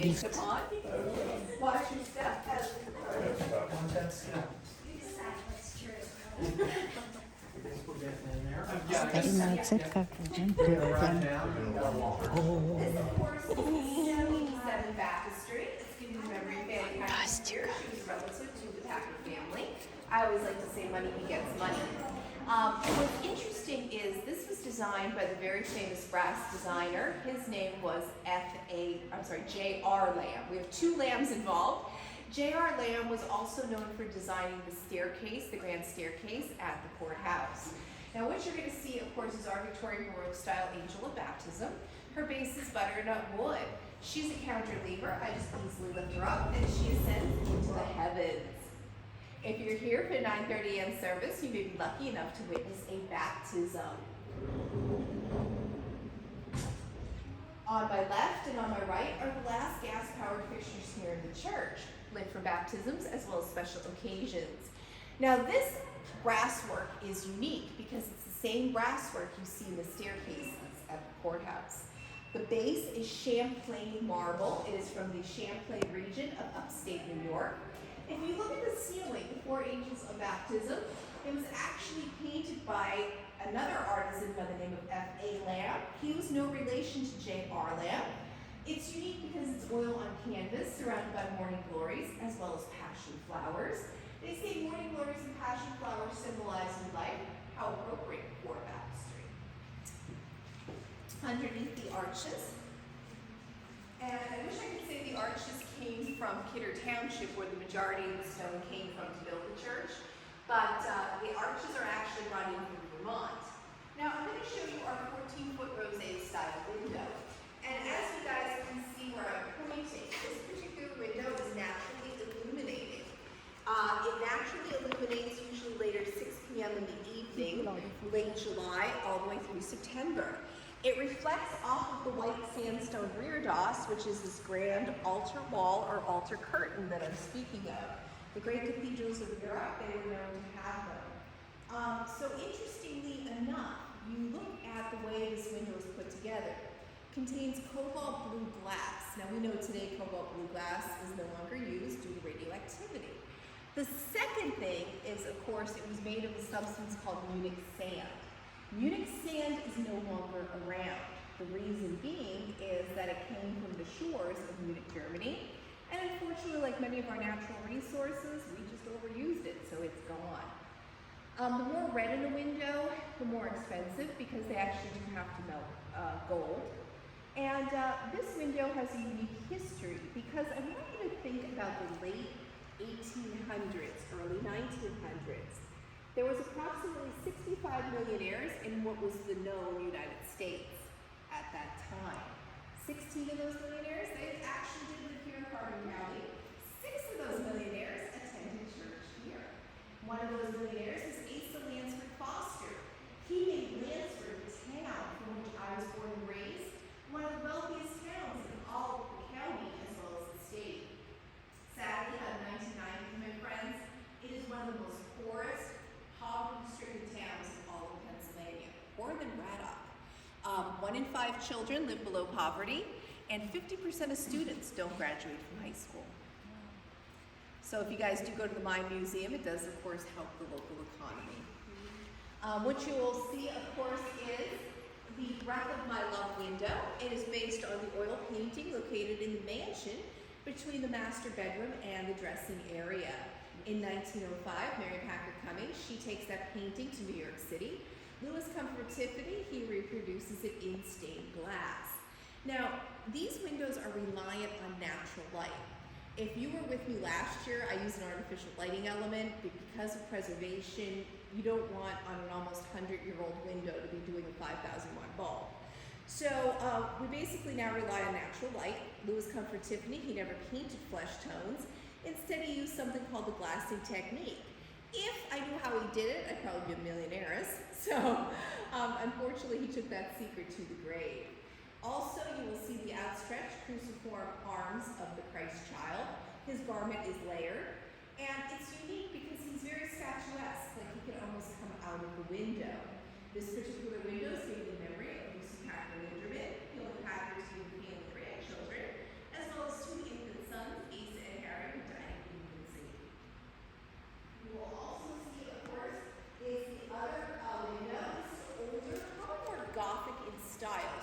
based upon. Watch your step. Старинная церковь, Джим. This, of course, is 77 Baptistry. It's given to memory of Fanny Packard here. She was a relative to the Packard family. I always like to say money begets money. What's interesting is this was designed by the very famous brass designer. His name was J.R. Lamb. We have two Lambs involved. J.R. Lamb was also known for designing the staircase, the grand staircase at the courthouse. Now what you're going to see, of course, is our Victorian Baroque style angel of baptism. Her base is butternut wood. She's a counterlever. I just easily lift her up and she ascends into the heavens. If you're here for the 9:30 a.m. service, you may be lucky enough to witness a baptism. On my left and on my right are the last gas-powered fixtures here in the church, lit for baptisms as well as special occasions. Now this brasswork is unique because it's the same brasswork you see in the staircases at the courthouse. The base is Champlain marble. It is from the Champlain region of upstate New York. If you look at the ceiling, the four angels of baptism, it was actually painted by another artisan by the name of F.A. Lamb. He was no relation to J.R. Lamb. It's unique because it's oil on canvas surrounded by morning glories as well as passion flowers. They say morning glories and passion flowers symbolize new life. How appropriate for baptistry. Underneath the arches, and I wish I could say the arches came from Kidder Township where the majority of the stone came from to build the church, but the arches are actually run in from Vermont. Now I'm going to show you our 14-foot rosé style window. And as you guys can see where I'm pointing, this particular window is naturally illuminated. It naturally illuminates usually later 6 p.m. in the evening, late July, all the way through September. It reflects off of the white sandstone rear doss, which is this grand altar wall or altar curtain that I'm speaking of. The great cathedrals of Europe, they were known to have them. So interestingly enough, you look at the way this window is put together. It contains cobalt blue glass. Now we know today cobalt blue glass is no longer used due to radioactivity. The second thing is, of course, it was made of a substance called Munich sand. Munich sand is no longer around. The reason being is that it came from the shores of Munich, Germany, and unfortunately, like many of our natural resources, we just overused it, so it's gone. The more red in the window, the more expensive because they actually do have to melt gold. And this window has a unique history because I want you to think about the late 1800s, early 1900s. There was approximately 65 millionaires in what was the known United States at that time. 16 of those millionaires, they actually did live here in Hardin County. 6 of those millionaires attended church here. One of those millionaires is Asa Lansford Foster. He made Lansford, the town from which I was born and raised, one of the wealthiest towns in all of the county as well as the state. Sadly, out of 1990, my friends, it is one of the most poorest, poverty-stricken towns in all of Pennsylvania, poorer than Braddock. 1 in 5 children live below poverty, and 50% of students don't graduate from high school. So if you guys do go to the Mine Museum, it does, of course, help the local economy. What you will see, of course, is the Breath of My Love window. It is based on the oil painting located in the mansion between the master bedroom and the dressing area. In 1905, Mary Packard Cummings, she takes that painting to New York City. Louis Comfort Tiffany, he reproduces it in stained glass. Now, these windows are reliant on natural light. If you were with me last year, I used an artificial lighting element, but because of preservation, you don't want on an almost 100-year-old window to be doing a 5,000 watt bulb. So we basically now rely on natural light. Louis Comfort Tiffany, he never painted flesh tones. Instead, he used something called the glassing technique. If I knew how he did it, I'd probably be a millionaire. So unfortunately, he took that secret to the grave. Also, you will see the outstretched cruciform arms of the Christ child. His garment is layered, and it's unique because he's very statuesque, like he can almost come out of the window. This particular window is given in memory of Lucy Packard Linderman, Hewlett Packard's family grandchildren, as well as 2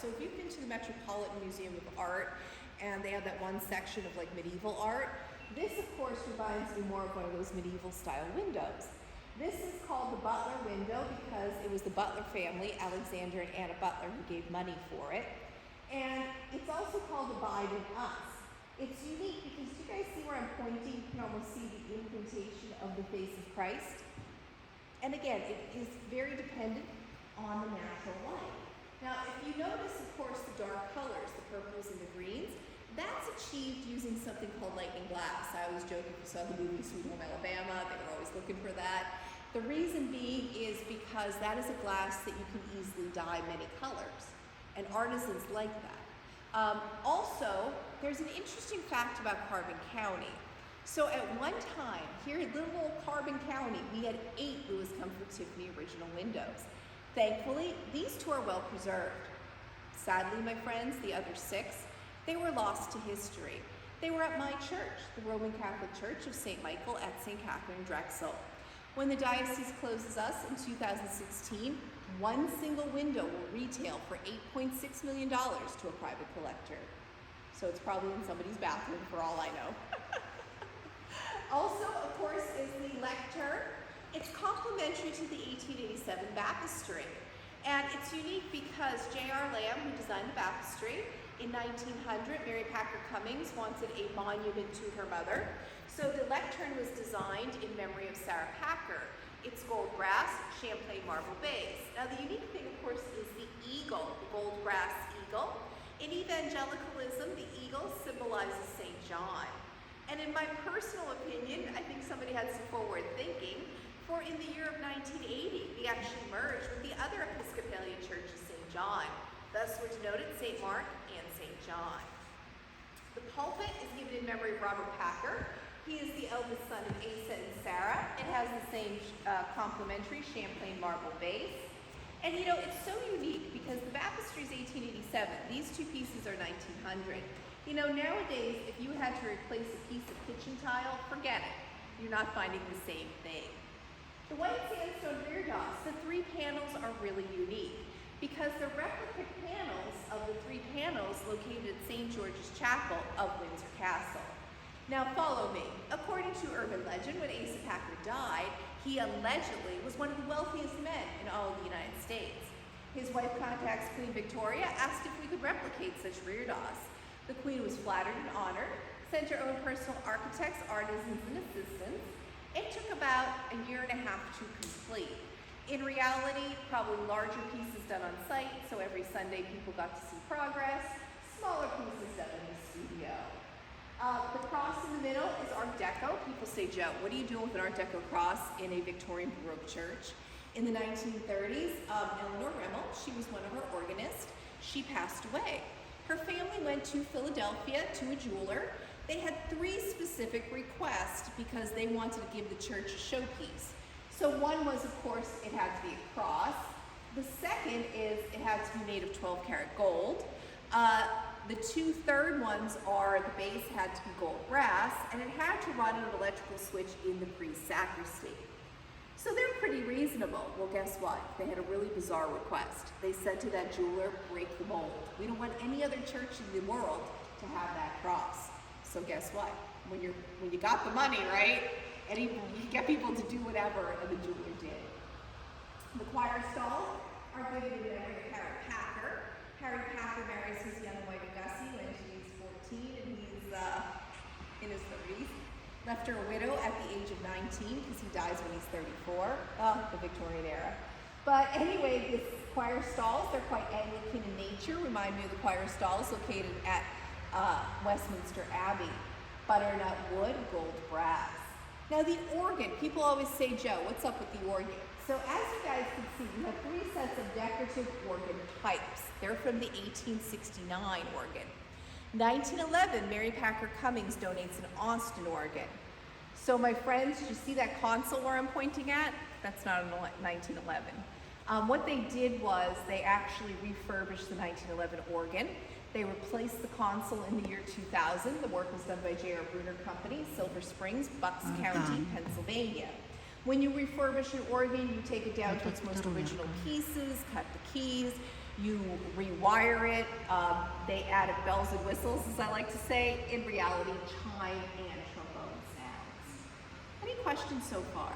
So if you've been to the Metropolitan Museum of Art, and they have that one section of like medieval art, this of course reminds me more of one of those medieval style windows. This is called the Butler window because it was the Butler family, Alexander and Anna Butler, who gave money for it. And it's also called Abide in Us. It's unique because you guys see where I'm pointing? You can almost see the indentation of the face of Christ. And again, it is very dependent on the natural light. Now, if you notice, of course, the dark colors, the purples and the greens, that's achieved using something called lightning glass. I always joke if you saw the movie Sweet Home Alabama, they were always looking for that. The reason being is because that is a glass that you can easily dye many colors, and artisans like that. Also, there's an interesting fact about Carbon County. So at one time, here in little old Carbon County, we had 8 Louis Comfort Tiffany original windows. Thankfully, these 2 are well preserved. Sadly, my friends, the other 6, they were lost to history. They were at my church, the Roman Catholic Church of St. Michael at St. Catherine Drexel. When the diocese closes us in 2016, one single window will retail for $8.6 million to a private collector. So it's probably in somebody's bathroom for all I know. Also, of course, is the lectern. It's complementary to the 1887 baptistry. And it's unique because J.R. Lamb, who designed the baptistry, in 1900, Mary Packer Cummings wanted a monument to her mother. So the lectern was designed in memory of Sarah Packer. It's gold brass, Champlain marble base. Now the unique thing, of course, is the eagle, the gold brass eagle. In evangelicalism, the eagle symbolizes St. John. And in my personal opinion, I think somebody had some forward thinking, for in the year of 1980, we actually merged with the other Episcopalian church of St. John. Thus were denoted St. Mark and St. John. The pulpit is given in memory of Robert Packer. He is the eldest son of Asa and Sarah. It has the same complementary Champlain marble base. And you know, it's so unique because the baptistry is 1887. These 2 pieces are 1900. You know, nowadays, if you had to replace a piece of kitchen tile, forget it. You're not finding the same thing. The white sandstone rear dots, the 3 panels are really unique because the replica panels of the 3 panels located at St. George's Chapel of Windsor Castle. Now follow me. According to urban legend, when Asa Packer died, he allegedly was one of the wealthiest men in all of the United States. His wife contacts Queen Victoria, asked if we could replicate such rear dots. The Queen was flattered and honored, sent her own personal architects, artisans, and assistants. It took about a year and a half to complete. In reality, probably larger pieces done on site, so every Sunday people got to see progress. Smaller pieces done in the studio. The cross in the middle is Art Deco. People say, Joe, what are you doing with an Art Deco cross in a Victorian Baroque church? In the 1930s, Eleanor Rimmel, she was one of our organists. She passed away. Her family went to Philadelphia to a jeweler. They had 3 specific requests because they wanted to give the church a showpiece. So one was, of course, it had to be a cross. The second is it had to be made of 12 karat gold. The 2 third ones are the base had to be gold brass, and it had to run an electrical switch in the priest's sacristy. So they're pretty reasonable. Well, guess what? They had a really bizarre request. They said to that jeweler, break the mold. We don't want any other church in the world to have that cross. So guess what? When you got the money, right? You can get people to do whatever, and the jeweler did. The choir stalls are given in memory of Harry Packer. Harry Packer marries his young wife Gussie when she's 14, and he's in his 30s. Left her a widow at the age of 19 because he dies when he's 34. Oh, the Victorian era. But anyway, this choir stalls, they're quite Anglican in nature. Remind me of the choir stalls located at Westminster Abbey. Butternut wood, gold brass. Now the organ, people always say, Joe, what's up with the organ? So as you guys can see, we have 3 sets of decorative organ types. They're from the 1869 organ. 1911, Mary Packer Cummings donates an Austin organ. So my friends, did you see that console where I'm pointing at? That's not a 1911. What they did was they actually refurbished the 1911 organ. They replaced the console in the year 2000. The work was done by J.R. Bruner Company, Silver Springs, Bucks County, Pennsylvania. When you refurbish an organ, you take it down to its most original pieces, cut the keys, You rewire it. They added bells and whistles, as I like to say. In reality, chime and trombone sounds. Any questions so far?